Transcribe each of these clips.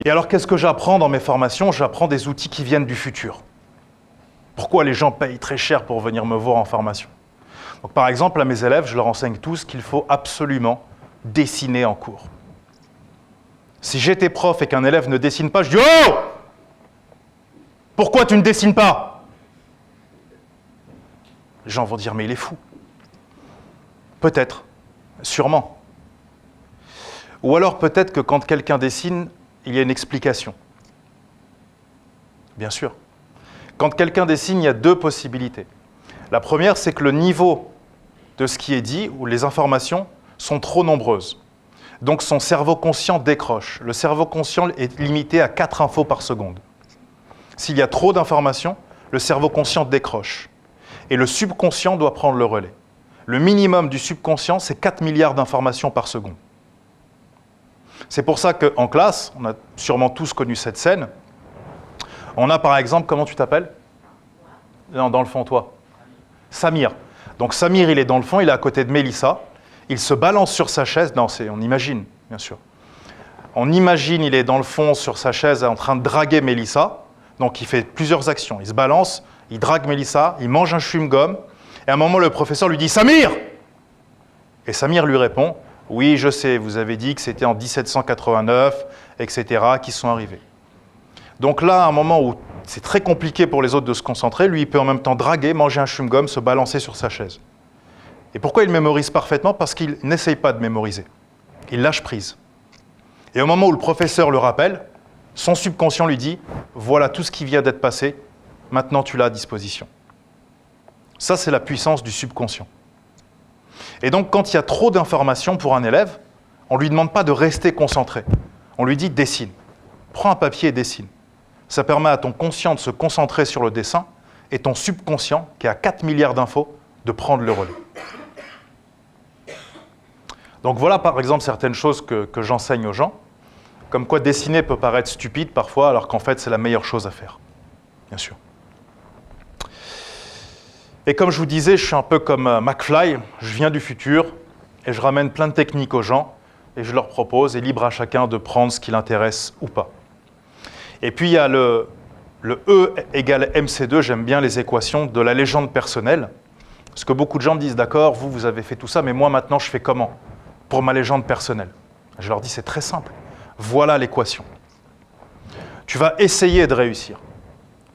Et alors, qu'est-ce que j'apprends dans mes formations? J'apprends des outils qui viennent du futur. Pourquoi les gens payent très cher pour venir me voir en formation? Donc, par exemple, à mes élèves, je leur enseigne tous qu'il faut absolument dessiner en cours. Si j'étais prof et qu'un élève ne dessine pas, je dis « Oh! Pourquoi tu ne dessines pas ?» Les gens vont dire « Mais il est fou. » Peut-être, sûrement. Ou alors peut-être que quand quelqu'un dessine, il y a une explication. Bien sûr. Quand quelqu'un dessine, il y a deux possibilités. La première, c'est que le niveau de ce qui est dit, ou les informations, sont trop nombreuses. Donc son cerveau conscient décroche. Le cerveau conscient est limité à 4 infos par seconde. S'il y a trop d'informations, le cerveau conscient décroche. Et le subconscient doit prendre le relais. Le minimum du subconscient, c'est 4 milliards d'informations par seconde. C'est pour ça qu'en classe, on a sûrement tous connu cette scène. On a par exemple, comment tu t'appelles? Non, dans le fond, toi. Samir. Donc Samir, il est dans le fond, il est à côté de Mélissa. Il se balance sur sa chaise. Non, on imagine, bien sûr. On imagine, il est dans le fond sur sa chaise en train de draguer Mélissa. Donc il fait plusieurs actions. Il se balance, il drague Mélissa, il mange un chewing-gum. Et à un moment, le professeur lui dit « Samir !» Et Samir lui répond « Oui, je sais, vous avez dit que c'était en 1789, etc., qui sont arrivés. » Donc là, à un moment où c'est très compliqué pour les autres de se concentrer, lui, il peut en même temps draguer, manger un chewing-gum, se balancer sur sa chaise. Et pourquoi il mémorise parfaitement? Parce qu'il n'essaye pas de mémoriser. Il lâche prise. Et au moment où le professeur le rappelle, son subconscient lui dit « Voilà tout ce qui vient d'être passé, maintenant tu l'as à disposition. » Ça, c'est la puissance du subconscient. Et donc, quand il y a trop d'informations pour un élève, on ne lui demande pas de rester concentré. On lui dit « dessine ». Prends un papier et dessine. Ça permet à ton conscient de se concentrer sur le dessin et ton subconscient, qui a 4 milliards d'infos, de prendre le relais. Donc voilà, par exemple, certaines choses que j'enseigne aux gens, comme quoi dessiner peut paraître stupide parfois, alors qu'en fait, c'est la meilleure chose à faire, bien sûr. Et comme je vous disais, je suis un peu comme McFly, je viens du futur et je ramène plein de techniques aux gens et je leur propose, et libre à chacun de prendre ce qui l'intéresse ou pas. Et puis il y a le E égale MC2, j'aime bien les équations de la légende personnelle, parce que beaucoup de gens me disent, d'accord, vous avez fait tout ça, mais moi maintenant je fais comment pour ma légende personnelle? Je leur dis, c'est très simple, voilà l'équation. Tu vas essayer de réussir.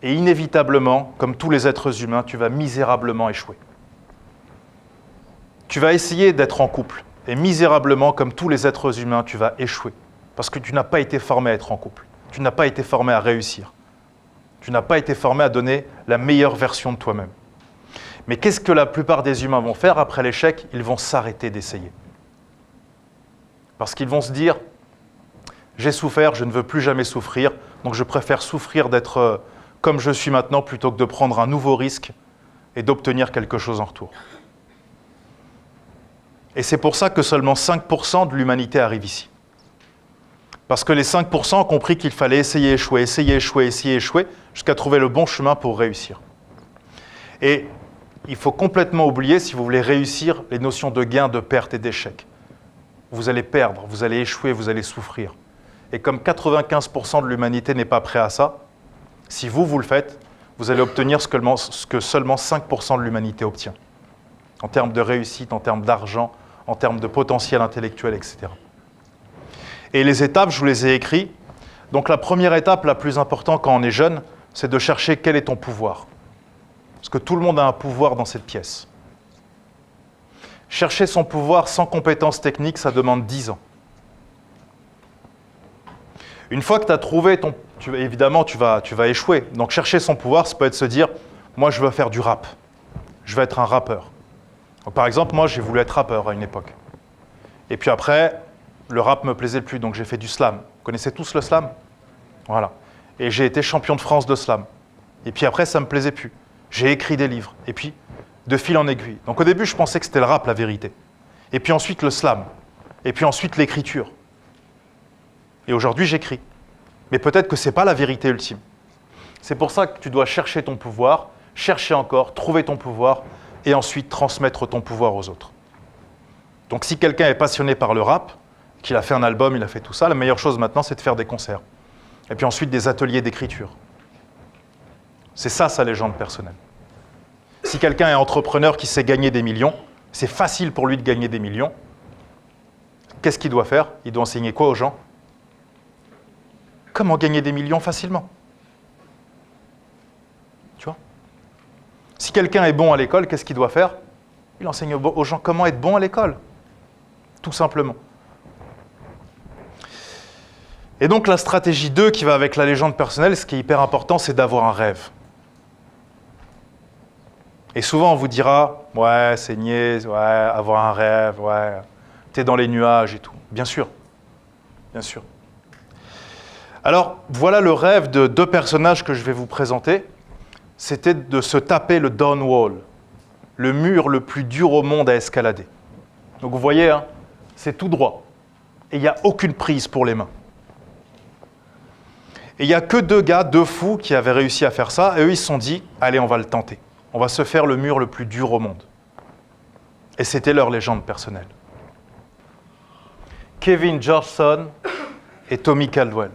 Et inévitablement, comme tous les êtres humains, tu vas misérablement échouer. Tu vas essayer d'être en couple, et misérablement, comme tous les êtres humains, tu vas échouer. Parce que tu n'as pas été formé à être en couple. Tu n'as pas été formé à réussir. Tu n'as pas été formé à donner la meilleure version de toi-même. Mais qu'est-ce que la plupart des humains vont faire après l'échec? Ils vont s'arrêter d'essayer. Parce qu'ils vont se dire, j'ai souffert, je ne veux plus jamais souffrir, donc je préfère souffrir d'être comme je suis maintenant, plutôt que de prendre un nouveau risque et d'obtenir quelque chose en retour. Et c'est pour ça que seulement 5% de l'humanité arrive ici. Parce que les 5% ont compris qu'il fallait essayer, échouer, jusqu'à trouver le bon chemin pour réussir. Et il faut complètement oublier, si vous voulez réussir, les notions de gain, de perte et d'échec. Vous allez perdre, vous allez échouer, vous allez souffrir. Et comme 95% de l'humanité n'est pas prêt à ça, si vous le faites, vous allez obtenir ce que seulement 5% de l'humanité obtient. En termes de réussite, en termes d'argent, en termes de potentiel intellectuel, etc. Et les étapes, je vous les ai écrites. Donc la première étape, la plus importante quand on est jeune, c'est de chercher quel est ton pouvoir. Parce que tout le monde a un pouvoir dans cette pièce. Chercher son pouvoir sans compétences techniques, ça demande 10 ans. Une fois que tu as trouvé ton... évidemment, tu vas échouer. Donc chercher son pouvoir, ça peut être se dire, moi je veux faire du rap. Je veux être un rappeur. Donc, par exemple, moi j'ai voulu être rappeur à une époque. Et puis après, le rap me plaisait plus, donc j'ai fait du slam. Vous connaissez tous le slam? Voilà. Et j'ai été champion de France de slam. Et puis après, ça ne me plaisait plus. J'ai écrit des livres. Et puis, de fil en aiguille. Donc au début, je pensais que c'était le rap, la vérité. Et puis ensuite, le slam. Et puis ensuite, l'écriture. Et aujourd'hui, j'écris. Mais peut-être que ce n'est pas la vérité ultime. C'est pour ça que tu dois chercher ton pouvoir, chercher encore, trouver ton pouvoir, et ensuite transmettre ton pouvoir aux autres. Donc si quelqu'un est passionné par le rap, qu'il a fait un album, il a fait tout ça, la meilleure chose maintenant, c'est de faire des concerts. Et puis ensuite des ateliers d'écriture. C'est ça sa légende personnelle. Si quelqu'un est entrepreneur qui sait gagner des millions, c'est facile pour lui de gagner des millions. Qu'est-ce qu'il doit faire? Il doit enseigner quoi aux gens? Comment gagner des millions facilement? Tu vois? Si quelqu'un est bon à l'école, qu'est-ce qu'il doit faire? Il enseigne aux gens comment être bon à l'école. Tout simplement. Et donc la stratégie 2 qui va avec la légende personnelle, ce qui est hyper important, c'est d'avoir un rêve. Et souvent on vous dira, ouais, c'est niais, ouais, avoir un rêve, ouais, t'es dans les nuages et tout. Bien sûr, bien sûr. Alors, voilà le rêve de 2 personnages que je vais vous présenter. C'était de se taper le Dawn Wall, le mur le plus dur au monde à escalader. Donc vous voyez, hein, c'est tout droit. Et il n'y a aucune prise pour les mains. Et il n'y a que 2 gars, 2 fous qui avaient réussi à faire ça. Et eux, ils se sont dit, allez, on va le tenter. On va se faire le mur le plus dur au monde. Et c'était leur légende personnelle. Kevin Georgeson et Tommy Caldwell.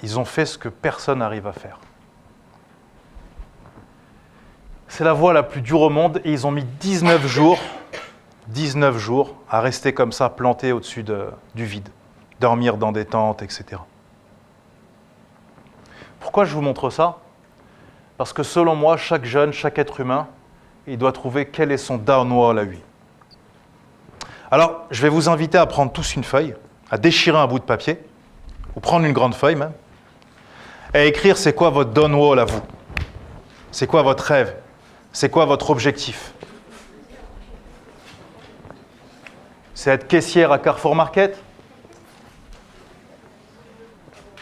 Ils ont fait ce que personne n'arrive à faire. C'est la voie la plus dure au monde et ils ont mis 19 jours à rester comme ça, plantés au-dessus du vide, dormir dans des tentes, etc. Pourquoi je vous montre ça? Parce que selon moi, chaque jeune, chaque être humain, il doit trouver quel est son down wall à lui. Alors, je vais vous inviter à prendre tous une feuille, à déchirer un bout de papier, ou prendre une grande feuille même, et écrire c'est quoi votre down wall à vous. C'est quoi votre rêve? C'est quoi votre objectif? C'est être caissière à Carrefour Market?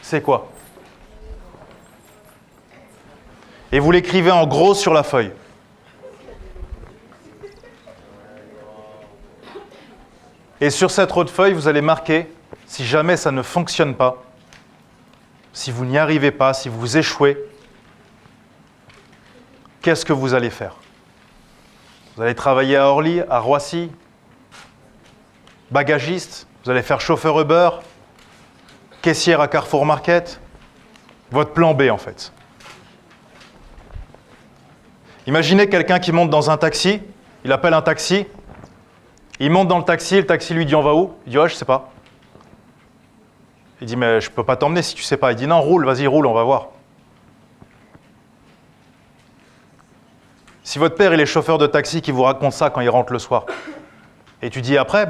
C'est quoi? Et vous l'écrivez en gros sur la feuille. Et sur cette autre feuille, vous allez marquer, si jamais ça ne fonctionne pas, si vous n'y arrivez pas, si vous échouez, qu'est-ce que vous allez faire? Vous allez travailler à Orly, à Roissy, bagagiste, vous allez faire chauffeur Uber, caissière à Carrefour Market, votre plan B en fait. Imaginez quelqu'un qui monte dans un taxi, il appelle un taxi, il monte dans le taxi lui dit on va où? Il dit ouais, je sais pas. Il dit mais je peux pas t'emmener si tu sais pas. Il dit non, roule, vas-y, roule, on va voir. Si votre père il est chauffeur de taxi qui vous raconte ça quand il rentre le soir, et tu dis après,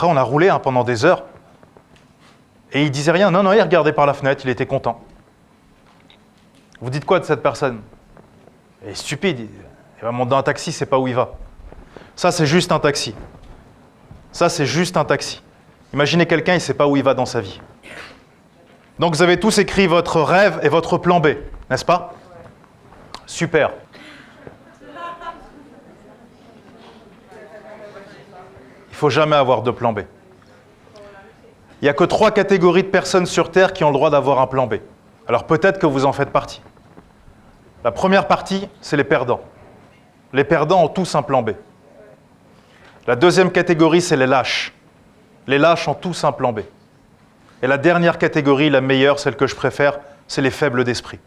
on a roulé pendant des heures, et il disait rien, non, il regardait par la fenêtre, il était content. Vous dites quoi de cette personne? Il est stupide, il va monter dans un taxi, c'est pas où il va. Ça, c'est juste un taxi. Ça, c'est juste un taxi. Imaginez quelqu'un, il ne sait pas où il va dans sa vie. Donc, vous avez tous écrit votre rêve et votre plan B, n'est-ce pas? Super. Il ne faut jamais avoir de plan B. Il n'y a que 3 catégories de personnes sur Terre qui ont le droit d'avoir un plan B. Alors, peut-être que vous en faites partie. La première partie, c'est les perdants. Les perdants ont tous un plan B. La deuxième catégorie, c'est les lâches. Les lâches ont tous un plan B. Et la dernière catégorie, la meilleure, celle que je préfère, c'est les faibles d'esprit.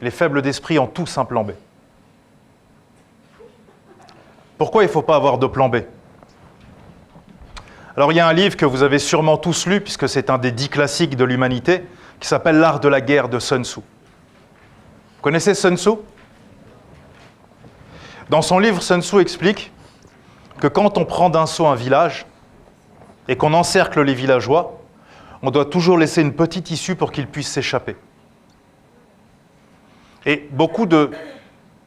Les faibles d'esprit ont tous un plan B. Pourquoi il ne faut pas avoir de plan B? Alors, il y a un livre que vous avez sûrement tous lu, puisque c'est un des 10 classiques de l'humanité, qui s'appelle L'art de la guerre de Sun Tzu. Vous connaissez Sun Tzu? Dans son livre, Sun Tzu explique que quand on prend d'assaut un village et qu'on encercle les villageois, on doit toujours laisser une petite issue pour qu'ils puissent s'échapper. Et beaucoup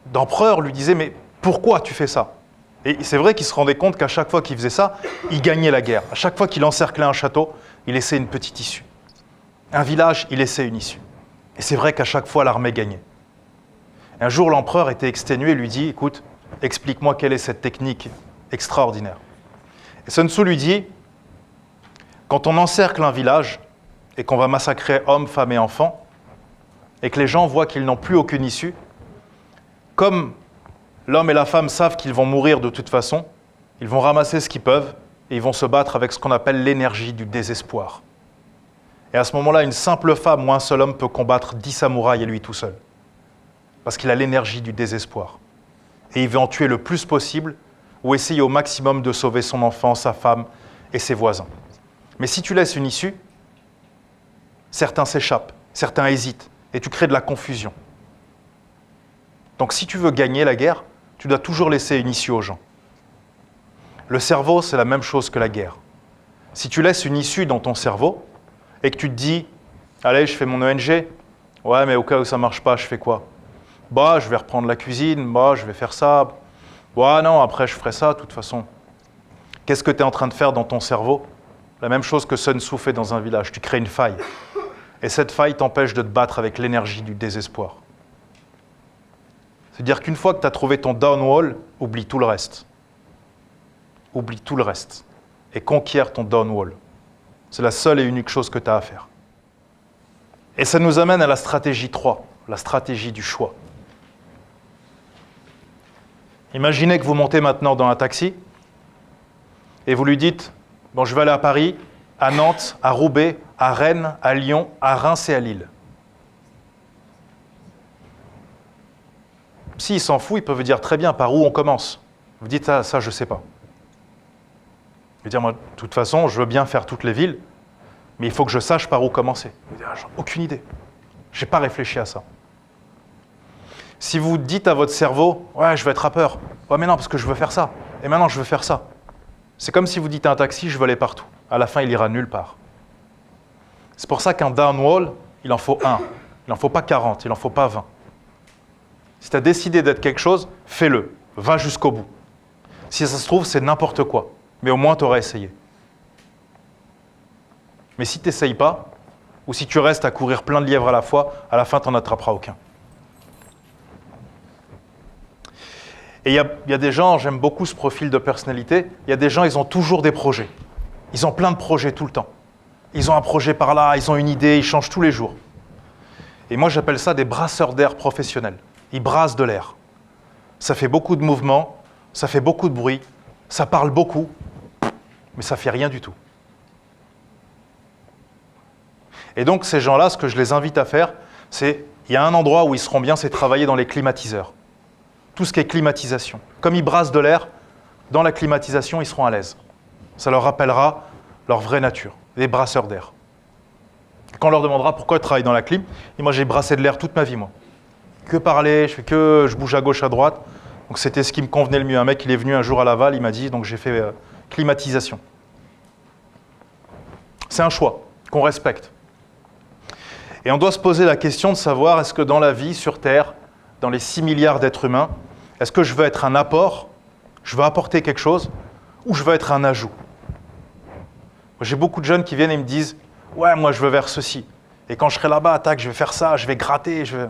d'empereurs lui disaient « Mais pourquoi tu fais ça ?» Et c'est vrai qu'il se rendait compte qu'à chaque fois qu'il faisait ça, il gagnait la guerre. À chaque fois qu'il encerclait un château, il laissait une petite issue. Un village, il laissait une issue. Et c'est vrai qu'à chaque fois, l'armée gagnait. Un jour, l'empereur était exténué et lui dit « Écoute, explique-moi quelle est cette technique extraordinaire. » Et Sun Tzu lui dit « Quand on encercle un village et qu'on va massacrer hommes, femmes et enfants, et que les gens voient qu'ils n'ont plus aucune issue, comme l'homme et la femme savent qu'ils vont mourir de toute façon, ils vont ramasser ce qu'ils peuvent et ils vont se battre avec ce qu'on appelle l'énergie du désespoir. Et à ce moment-là, une simple femme ou un seul homme peut combattre 10 samouraïs et lui tout seul. Parce qu'il a l'énergie du désespoir. Et il veut en tuer le plus possible ou essayer au maximum de sauver son enfant, sa femme et ses voisins. Mais si tu laisses une issue, certains s'échappent, certains hésitent et tu crées de la confusion. Donc si tu veux gagner la guerre, tu dois toujours laisser une issue aux gens. Le cerveau, c'est la même chose que la guerre. Si tu laisses une issue dans ton cerveau et que tu te dis « Allez, je fais mon ONG. Ouais, mais au cas où ça ne marche pas, je fais quoi ? Bah, je vais reprendre la cuisine. Bah, je vais faire ça. Ouais, non, après, je ferai ça, de toute façon. » Qu'est-ce que tu es en train de faire dans ton cerveau ? La même chose que Sun Tzu fait dans un village. Tu crées une faille. Et cette faille t'empêche de te battre avec l'énergie du désespoir. C'est-à-dire qu'une fois que tu as trouvé ton downwall, oublie tout le reste. Oublie tout le reste. Et conquiert ton downwall. C'est la seule et unique chose que tu as à faire. Et ça nous amène à la stratégie 3, la stratégie du choix. Imaginez que vous montez maintenant dans un taxi et vous lui dites « Bon, je vais aller à Paris, à Nantes, à Roubaix, à Rennes, à Lyon, à Reims et à Lille. » S'il s'en fout, il peut vous dire « Très bien, par où on commence ?» Vous dites « Ah, ça, je ne sais pas. » Je veux dire, moi, de toute façon, je veux bien faire toutes les villes, mais il faut que je sache par où commencer. Vous dites, j'ai aucune idée. Je n'ai pas réfléchi à ça. Si vous dites à votre cerveau, ouais, je veux être rappeur. Ouais, mais non, parce que je veux faire ça. Et maintenant, je veux faire ça. C'est comme si vous dites à un taxi, je veux aller partout. À la fin, il ira nulle part. C'est pour ça qu'un downwall, il en faut un. Il n'en faut pas 40, il n'en faut pas 20. Si tu as décidé d'être quelque chose, fais-le. Va jusqu'au bout. Si ça se trouve, c'est n'importe quoi. Mais au moins, tu auras essayé. Mais si tu n'essayes pas, ou si tu restes à courir plein de lièvres à la fois, à la fin, tu n'en attraperas aucun. Et il y a des gens, j'aime beaucoup ce profil de personnalité, il y a des gens, ils ont toujours des projets. Ils ont plein de projets tout le temps. Ils ont un projet par là, ils ont une idée, ils changent tous les jours. Et moi, j'appelle ça des brasseurs d'air professionnels. Ils brassent de l'air. Ça fait beaucoup de mouvements, ça fait beaucoup de bruit, ça parle beaucoup, mais ça ne fait rien du tout. Et donc, ces gens-là, ce que je les invite à faire, c'est, il y a un endroit où ils seront bien, c'est travailler dans les climatiseurs. Tout ce qui est climatisation. Comme ils brassent de l'air, dans la climatisation, ils seront à l'aise. Ça leur rappellera leur vraie nature, les brasseurs d'air. Quand on leur demandera pourquoi ils travaillent dans la clim, et moi j'ai brassé de l'air toute ma vie, moi. Que parler, je bouge à gauche, à droite. Donc c'était ce qui me convenait le mieux. Un mec, il est venu un jour à Laval, il m'a dit, donc j'ai fait climatisation. C'est un choix qu'on respecte. Et on doit se poser la question de savoir, est-ce que dans la vie, sur Terre, dans les 6 milliards d'êtres humains, est-ce que je veux être un apport, je veux apporter quelque chose, ou je veux être un ajout? J'ai beaucoup de jeunes qui viennent et me disent « Ouais, moi je veux vers ceci. Et quand je serai là-bas, tac, je vais faire ça, je vais gratter, je vais... »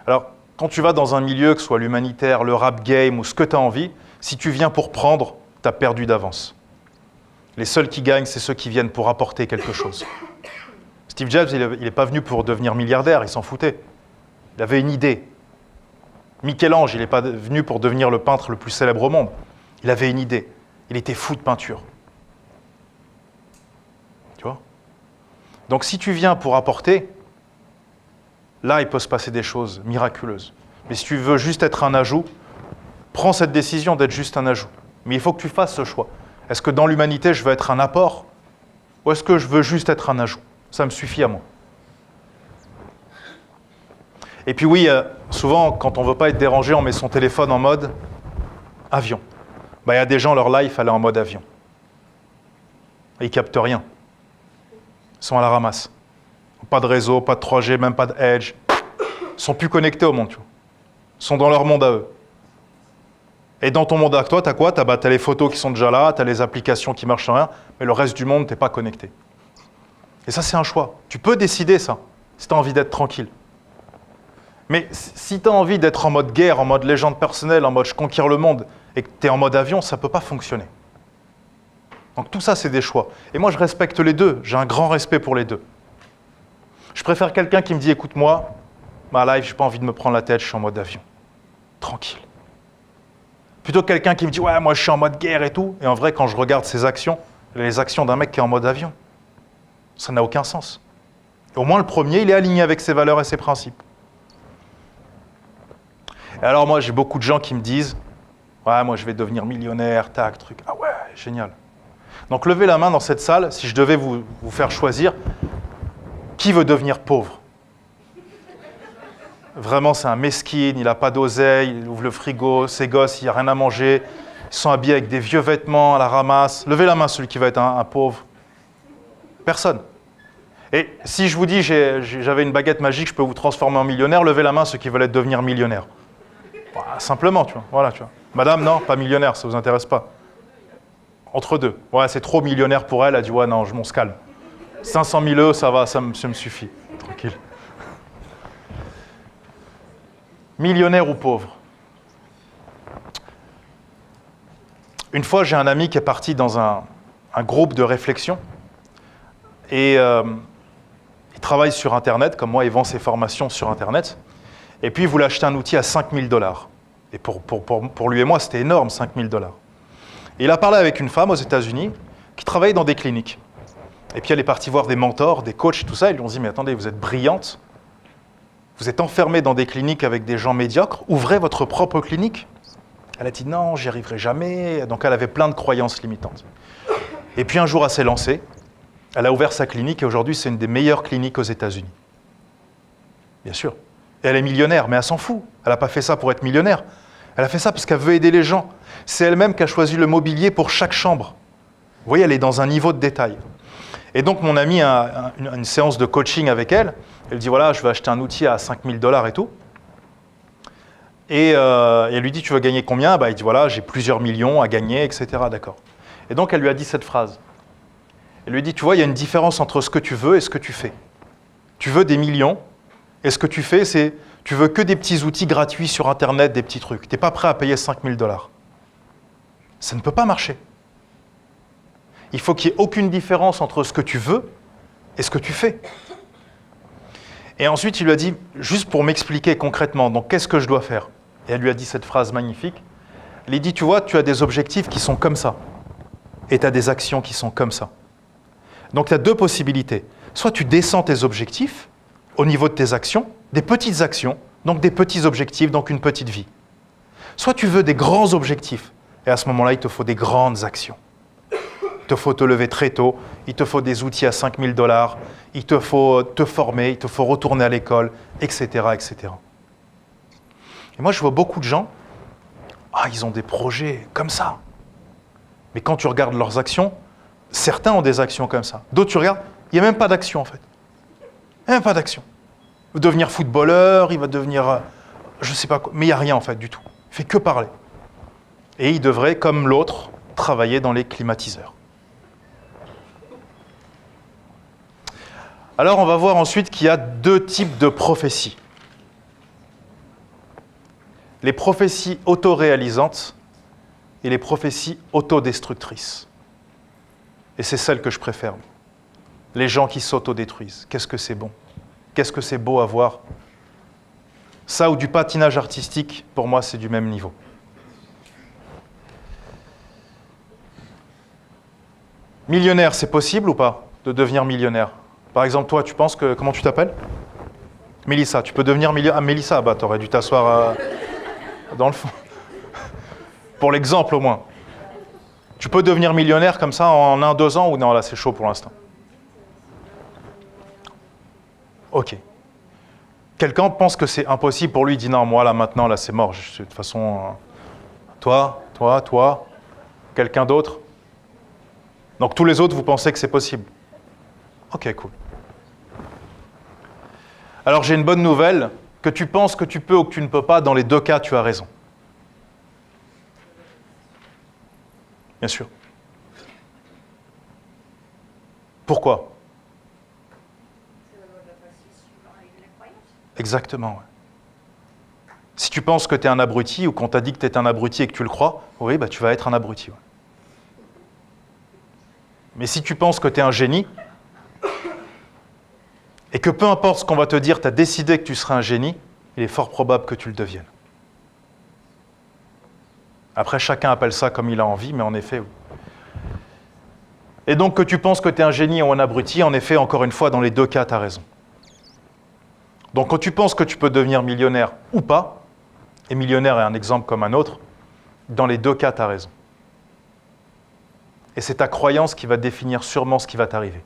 Alors, quand tu vas dans un milieu, que ce soit l'humanitaire, le rap game ou ce que tu as envie, si tu viens pour prendre, tu as perdu d'avance. Les seuls qui gagnent, c'est ceux qui viennent pour apporter quelque chose. Steve Jobs, il n'est pas venu pour devenir milliardaire, il s'en foutait. Il avait une idée. Michel-Ange, il n'est pas venu pour devenir le peintre le plus célèbre au monde. Il avait une idée. Il était fou de peinture. Tu vois? Donc si tu viens pour apporter, là, il peut se passer des choses miraculeuses. Mais si tu veux juste être un ajout, prends cette décision d'être juste un ajout. Mais il faut que tu fasses ce choix. Est-ce que dans l'humanité, je veux être un apport? Ou est-ce que je veux juste être un ajout? Ça me suffit à moi. Et puis oui, souvent, quand on ne veut pas être dérangé, on met son téléphone en mode avion. Il y a des gens, leur life, elle est en mode avion. Et ils ne captent rien. Ils sont à la ramasse. Pas de réseau, pas de 3G, même pas de Edge. Ils ne sont plus connectés au monde. Tu vois. Ils sont dans leur monde à eux. Et dans ton monde à toi, tu as quoi? Tu as les photos qui sont déjà là, tu as les applications qui marchent sans rien, mais le reste du monde, tu n'es pas connecté. Et ça, c'est un choix. Tu peux décider ça, si tu as envie d'être tranquille. Mais si tu as envie d'être en mode guerre, en mode légende personnelle, en mode je conquiers le monde, et que tu es en mode avion, ça ne peut pas fonctionner. Donc tout ça, c'est des choix. Et moi, je respecte les deux. J'ai un grand respect pour les deux. Je préfère quelqu'un qui me dit, écoute-moi, ma life, je n'ai pas envie de me prendre la tête, je suis en mode avion. Tranquille. Plutôt que quelqu'un qui me dit, ouais, moi, je suis en mode guerre et tout. Et en vrai, quand je regarde ses actions, les actions d'un mec qui est en mode avion. Ça n'a aucun sens. Au moins, le premier, il est aligné avec ses valeurs et ses principes. Et alors moi, j'ai beaucoup de gens qui me disent « Ouais, moi, je vais devenir millionnaire, tac, truc. » Ah ouais, génial. Donc, levez la main dans cette salle, si je devais vous faire choisir, qui veut devenir pauvre? Vraiment, c'est un mesquine, il n'a pas d'oseille, il ouvre le frigo, ses gosses, il n'y a rien à manger, ils sont habillés avec des vieux vêtements à la ramasse. Levez la main, celui qui va être un pauvre. Personne. Et si je vous dis j'avais une baguette magique, je peux vous transformer en millionnaire, levez la main ceux qui veulent devenir millionnaire. Voilà, simplement, tu vois. Voilà, tu vois. Madame, non, pas millionnaire, ça ne vous intéresse pas. Entre deux. Ouais, c'est trop millionnaire pour elle, elle a dit ouais, non, on se calme. 500 000 euros, ça va, ça me suffit. Tranquille. Millionnaire ou pauvre? Une fois, j'ai un ami qui est parti dans un groupe de réflexion et il travaille sur Internet, comme moi, il vend ses formations sur Internet. Et puis, il voulait acheter un outil à 5 000 $. Et pour lui et moi, c'était énorme, 5 000 $. Et il a parlé avec une femme aux États-Unis qui travaillait dans des cliniques. Et puis, elle est partie voir des mentors, des coachs et tout ça. Ils lui ont dit, mais attendez, vous êtes brillante. Vous êtes enfermée dans des cliniques avec des gens médiocres. Ouvrez votre propre clinique. Elle a dit, non, j'y arriverai jamais. Donc, elle avait plein de croyances limitantes. Et puis, un jour, elle s'est lancée. Elle a ouvert sa clinique et aujourd'hui, c'est une des meilleures cliniques aux États-Unis. Bien sûr. Et elle est millionnaire, mais elle s'en fout. Elle n'a pas fait ça pour être millionnaire. Elle a fait ça parce qu'elle veut aider les gens. C'est elle-même qui a choisi le mobilier pour chaque chambre. Vous voyez, elle est dans un niveau de détail. Et donc, mon ami a une séance de coaching avec elle. Elle dit, voilà, je vais acheter un outil à 5 000 $ et tout. Et elle lui dit, tu veux gagner combien? Il dit, voilà, j'ai plusieurs millions à gagner, etc. D'accord. Et donc, elle lui a dit cette phrase. Elle lui dit, tu vois, il y a une différence entre ce que tu veux et ce que tu fais. Tu veux des millions, et ce que tu fais, c'est, tu veux que des petits outils gratuits sur Internet, des petits trucs. Tu n'es pas prêt à payer 5 000 $. Ça ne peut pas marcher. Il faut qu'il n'y ait aucune différence entre ce que tu veux et ce que tu fais. Et ensuite, il lui a dit, juste pour m'expliquer concrètement, donc qu'est-ce que je dois faire? Et elle lui a dit cette phrase magnifique. Elle lui dit, tu vois, tu as des objectifs qui sont comme ça, et tu as des actions qui sont comme ça. Donc, tu as deux possibilités. Soit tu descends tes objectifs au niveau de tes actions, des petites actions, donc des petits objectifs, donc une petite vie. Soit tu veux des grands objectifs, et à ce moment-là, il te faut des grandes actions. Il te faut te lever très tôt, il te faut des outils à 5 000 $, il te faut te former, il te faut retourner à l'école, etc., etc. Et moi, je vois beaucoup de gens, ils ont des projets comme ça. Mais quand tu regardes leurs actions, certains ont des actions comme ça. D'autres, tu regardes, il n'y a même pas d'action, en fait. Il n'y a même pas d'action. Il va devenir footballeur, il va devenir, je ne sais pas quoi, mais il n'y a rien, en fait, du tout. Il fait que parler. Et il devrait, comme l'autre, travailler dans les climatiseurs. Alors, on va voir ensuite qu'il y a deux types de prophéties. Les prophéties autoréalisantes et les prophéties autodestructrices. Et c'est celle que je préfère. Les gens qui s'autodétruisent. Qu'est-ce que c'est bon? Qu'est-ce que c'est beau à voir? Ça ou du patinage artistique, pour moi, c'est du même niveau. Millionnaire, c'est possible ou pas de devenir millionnaire? Par exemple, toi, tu penses que... Comment tu t'appelles? Mélissa, tu peux devenir millionnaire? Ah, Mélissa, t'aurais dû t'asseoir dans le fond. Pour l'exemple, au moins. Tu peux devenir millionnaire comme ça en 1-2 ans ou non, là, c'est chaud pour l'instant? Ok. Quelqu'un pense que c'est impossible pour lui, il dit non, moi, là, maintenant, là, c'est mort. De toute façon, toi, quelqu'un d'autre? Donc, tous les autres, vous pensez que c'est possible? Ok, cool. Alors, j'ai une bonne nouvelle. Que tu penses que tu peux ou que tu ne peux pas, dans les deux cas, tu as raison. Bien sûr. Pourquoi? Exactement, ouais. Si tu penses que tu es un abruti ou qu'on t'a dit que tu es un abruti et que tu le crois, oui, tu vas être un abruti. Ouais. Mais si tu penses que tu es un génie et que peu importe ce qu'on va te dire, tu as décidé que tu seras un génie, il est fort probable que tu le deviennes. Après, chacun appelle ça comme il a envie, mais en effet, oui. Et donc que tu penses que tu es un génie ou un abruti, en effet, encore une fois, dans les deux cas, tu as raison. Donc quand tu penses que tu peux devenir millionnaire ou pas, et millionnaire est un exemple comme un autre, dans les deux cas, tu as raison. Et c'est ta croyance qui va définir sûrement ce qui va t'arriver.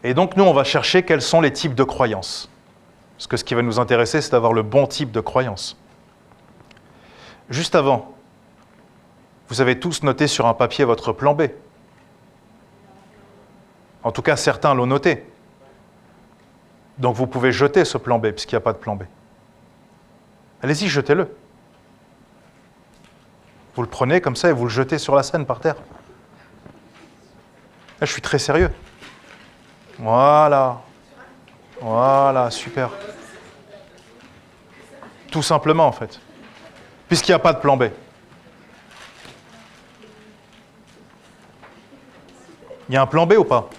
Et donc nous, on va chercher quels sont les types de croyances. Parce que ce qui va nous intéresser, c'est d'avoir le bon type de croyance. Juste avant, vous avez tous noté sur un papier votre plan B. En tout cas, certains l'ont noté. Donc vous pouvez jeter ce plan B, puisqu'il n'y a pas de plan B. Allez-y, jetez-le. Vous le prenez comme ça et vous le jetez sur la scène, par terre. Là, je suis très sérieux. Voilà. Voilà, super. Tout simplement, en fait. Puisqu'il n'y a pas de plan B. Il y a un plan B ou pas?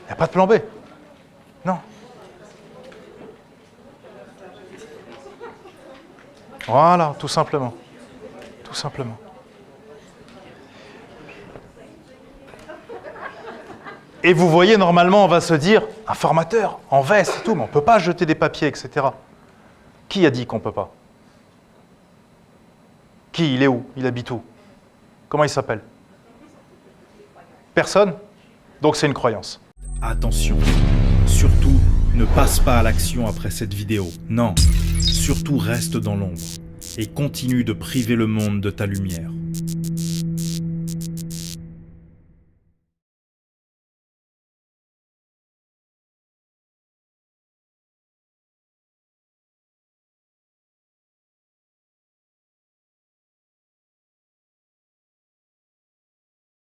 Il n'y a pas de plan B. Non. Voilà, tout simplement. Tout simplement. Et vous voyez, normalement, on va se dire, un formateur, en veste et tout, mais on ne peut pas jeter des papiers, etc. Qui a dit qu'on ne peut pas? Qui? Il est où? Il habite où? Comment il s'appelle? Personne? Donc c'est une croyance. Attention, surtout, ne passe pas à l'action après cette vidéo. Non, surtout reste dans l'ombre et continue de priver le monde de ta lumière.